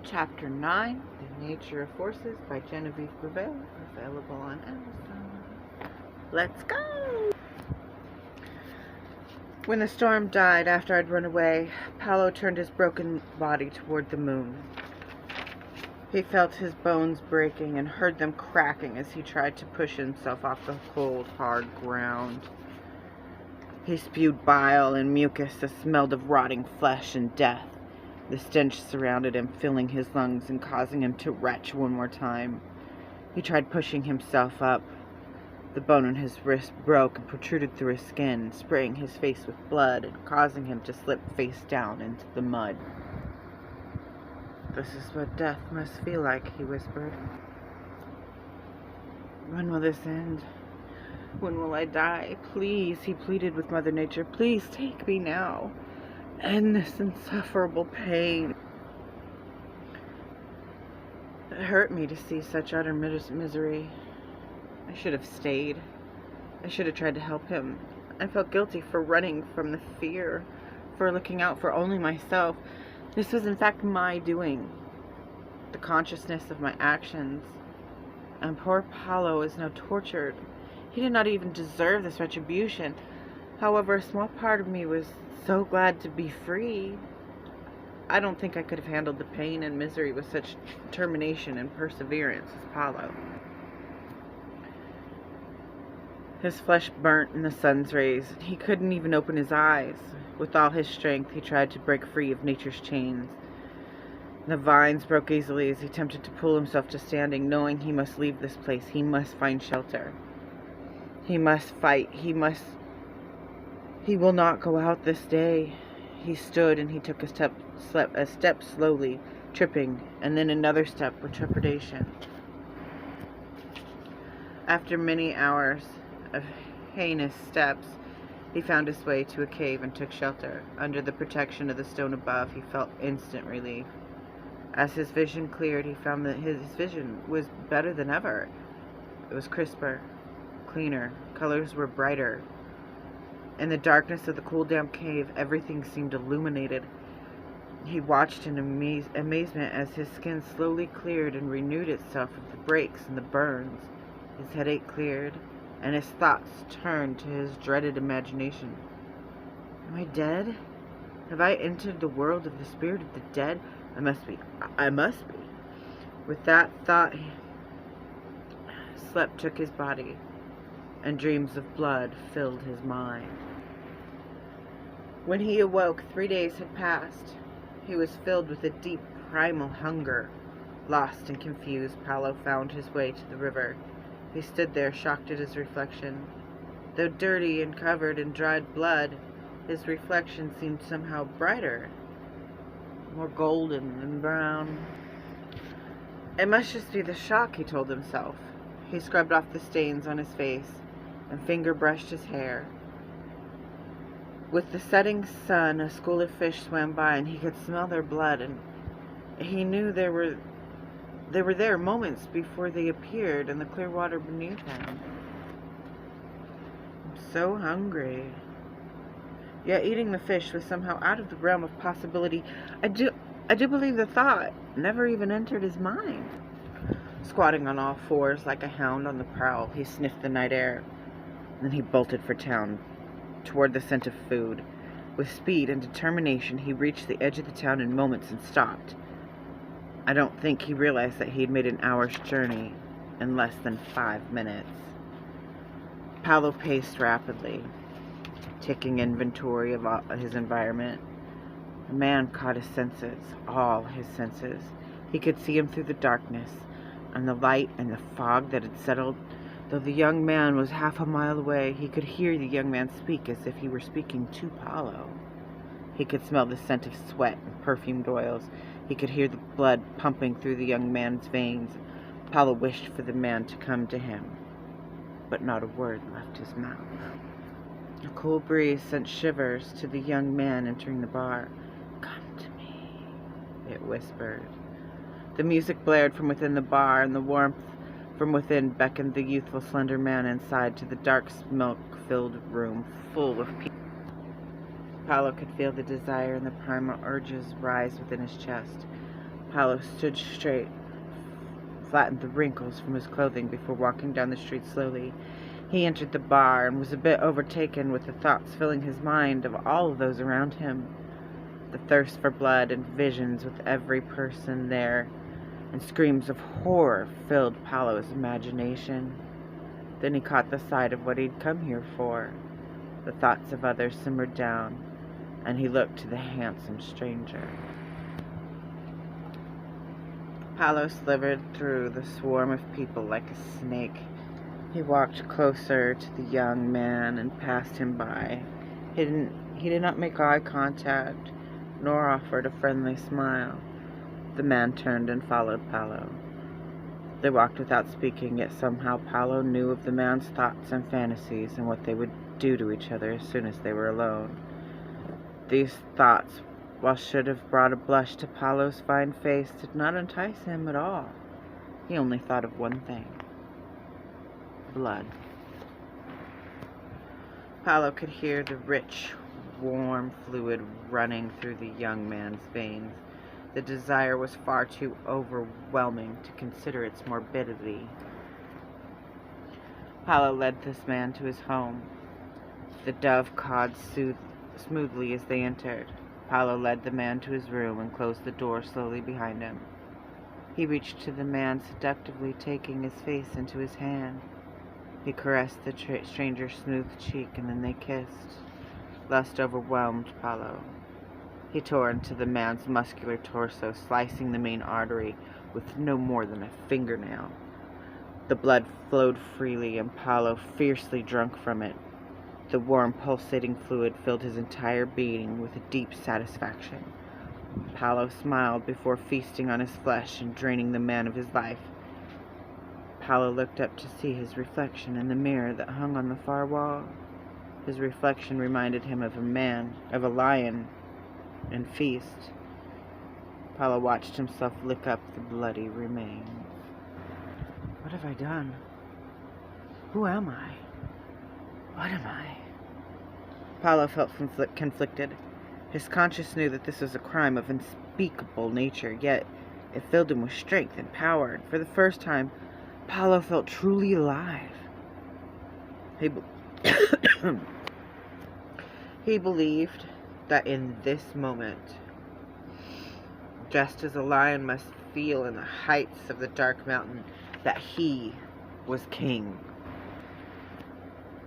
Chapter 9, The Nature of Forces by Genevieve, available on Amazon. Let's go! When the storm died after I'd run away, Paolo turned his broken body toward the moon. He felt his bones breaking and heard them cracking as he tried to push himself off the cold, hard ground. He spewed bile and mucus that smelled of rotting flesh and death. The stench surrounded him, filling his lungs and causing him to retch one more time. He tried pushing himself up. The bone in his wrist broke and protruded through his skin, spraying his face with blood and causing him to slip face down into the mud. "This is what death must feel like," he whispered. "When will this end? When will I die? Please," he pleaded with Mother Nature, "please take me now. End this insufferable pain." It hurt me to see such utter misery. I should have stayed. I should have tried to help him. I felt guilty for running from the fear, for looking out for only myself. This was in fact my doing, the consciousness of my actions. And poor Paolo is now tortured. He did not even deserve this retribution. However, a small part of me was so glad to be free. I don't think I could have handled the pain and misery with such determination and perseverance as Paolo. His flesh burnt in the sun's rays. He couldn't even open his eyes. With all his strength, he tried to break free of nature's chains. The vines broke easily as he attempted to pull himself to standing, knowing he must leave this place. He must find shelter. He must fight. He will not go out this day. He stood and he took a step slowly, tripping, and then another step with trepidation. After many hours of heinous steps, he found his way to a cave and took shelter. Under the protection of the stone above, he felt instant relief. As his vision cleared, he found that his vision was better than ever. It was crisper, cleaner, colors were brighter. In the darkness of the cool, damp cave, everything seemed illuminated. He watched in amazement as his skin slowly cleared and renewed itself of the breaks and the burns. His headache cleared, and his thoughts turned to his dreaded imagination. Am I dead? Have I entered the world of the spirit of the dead? I must be. With that thought, sleep took his body, and dreams of blood filled his mind. When he awoke, 3 days had passed. He was filled with a deep primal hunger. Lost and confused, Paolo found his way to the river. He stood there, shocked at his reflection. Though dirty and covered in dried blood, his reflection seemed somehow brighter, more golden than brown. It must just be the shock, he told himself. He scrubbed off the stains on his face and finger brushed his hair. With the setting sun, a school of fish swam by, and he could smell their blood, and he knew they were there moments before they appeared in the clear water beneath him. I'm so hungry. Yet eating the fish was somehow out of the realm of possibility. I do believe the thought never even entered his mind. Squatting on all fours like a hound on the prowl, he sniffed the night air. Then he bolted for town, toward the scent of food. With speed and determination, he reached the edge of the town in moments and stopped. I don't think he realized that he had made an hour's journey in less than 5 minutes. Paolo paced rapidly, taking inventory of his environment. The man caught his senses, all his senses. He could see him through the darkness and the light and the fog that had settled. Though the young man was half a mile away, he could hear the young man speak as if he were speaking to Paolo. He could smell the scent of sweat and perfumed oils. He could hear the blood pumping through the young man's veins. Paolo wished for the man to come to him, but not a word left his mouth. A cool breeze sent shivers to the young man entering the bar. "Come to me," it whispered. The music blared from within the bar, and the warmth from within beckoned the youthful, slender man inside to the dark, smoke-filled room full of people. Paolo could feel the desire and the primal urges rise within his chest. Paolo stood straight, flattened the wrinkles from his clothing before walking down the street slowly. He entered the bar and was a bit overtaken with the thoughts filling his mind of all of those around him. The thirst for blood and visions with every person there, and screams of horror filled Paolo's imagination. Then he caught the sight of what he'd come here for. The thoughts of others simmered down, and he looked to the handsome stranger. Paolo slithered through the swarm of people like a snake. He walked closer to the young man and passed him by. He did not make eye contact, nor offered a friendly smile. The man turned and followed Paolo. They walked without speaking, yet somehow Paolo knew of the man's thoughts and fantasies and what they would do to each other as soon as they were alone. These thoughts, while should have brought a blush to Paolo's fine face, did not entice him at all. He only thought of one thing: blood. Paolo could hear the rich, warm fluid running through the young man's veins. The desire was far too overwhelming to consider its morbidity. Paolo led this man to his home. The dove cawed smoothly as they entered. Paolo led the man to his room and closed the door slowly behind him. He reached to the man seductively, taking his face into his hand. He caressed the stranger's smooth cheek, and then they kissed. Lust overwhelmed Paolo. He tore into the man's muscular torso, slicing the main artery with no more than a fingernail. The blood flowed freely, and Paolo fiercely drank from it. The warm, pulsating fluid filled his entire being with a deep satisfaction. Paolo smiled before feasting on his flesh and draining the man of his life. Paolo looked up to see his reflection in the mirror that hung on the far wall. His reflection reminded him of a lion, and feast. Paolo watched himself lick up the bloody remains. What have I done? Who am I? What am I? Paolo felt conflicted. His conscience knew that this was a crime of unspeakable nature, yet it filled him with strength and power, and for the first time, Paolo felt truly alive. He believed that in this moment, just as a lion must feel in the heights of the dark mountain, that he was king.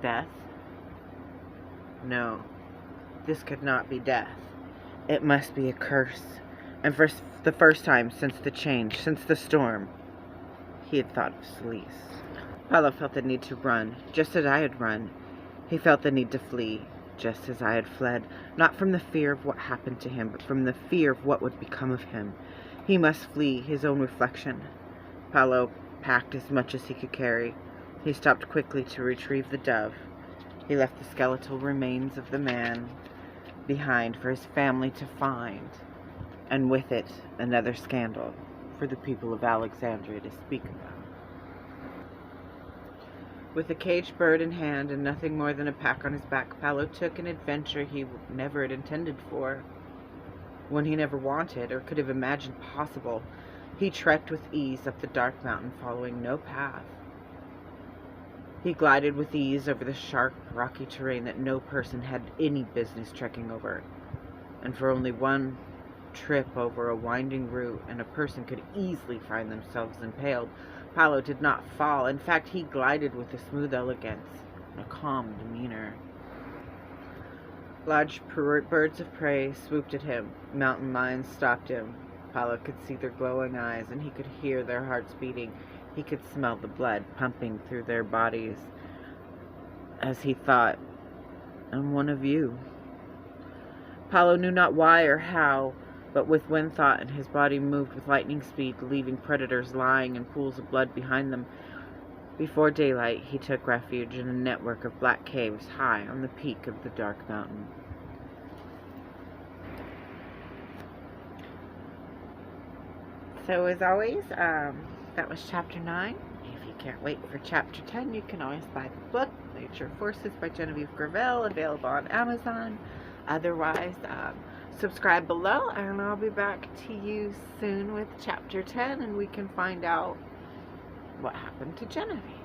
Death? No, this could not be death. It must be a curse. And for the first time since the change, since the storm, he had thought of Celise. Paolo felt the need to run, just as I had run. He felt the need to flee, just as I had fled, not from the fear of what happened to him, but from the fear of what would become of him. He must flee his own reflection. Paolo packed as much as he could carry. He stopped quickly to retrieve the dove. He left the skeletal remains of the man behind for his family to find, and with it another scandal for the people of Alexandria to speak about. With a caged bird in hand and nothing more than a pack on his back, Paolo took an adventure he never had intended for, one he never wanted or could have imagined possible. He trekked with ease up the dark mountain, following no path. He glided with ease over the sharp, rocky terrain that no person had any business trekking over, and for only one trip over a winding route, and a person could easily find themselves impaled, Paolo did not fall. In fact, he glided with a smooth elegance and a calm demeanor. Large birds of prey swooped at him. Mountain lions stalked him. Paolo could see their glowing eyes, and he could hear their hearts beating. He could smell the blood pumping through their bodies. As he thought, "I'm one of you." Paolo knew not why or how, but with one thought, and his body moved with lightning speed, leaving predators lying in pools of blood behind them. Before daylight, he took refuge in a network of black caves high on the peak of the dark mountain. So as always, that was chapter 9. If you can't wait for chapter 10, you can always buy the book, Nature Forces by Genevieve, available on Amazon. Otherwise, Subscribe below, and I'll be back to you soon with chapter 10, and we can find out what happened to Genevieve.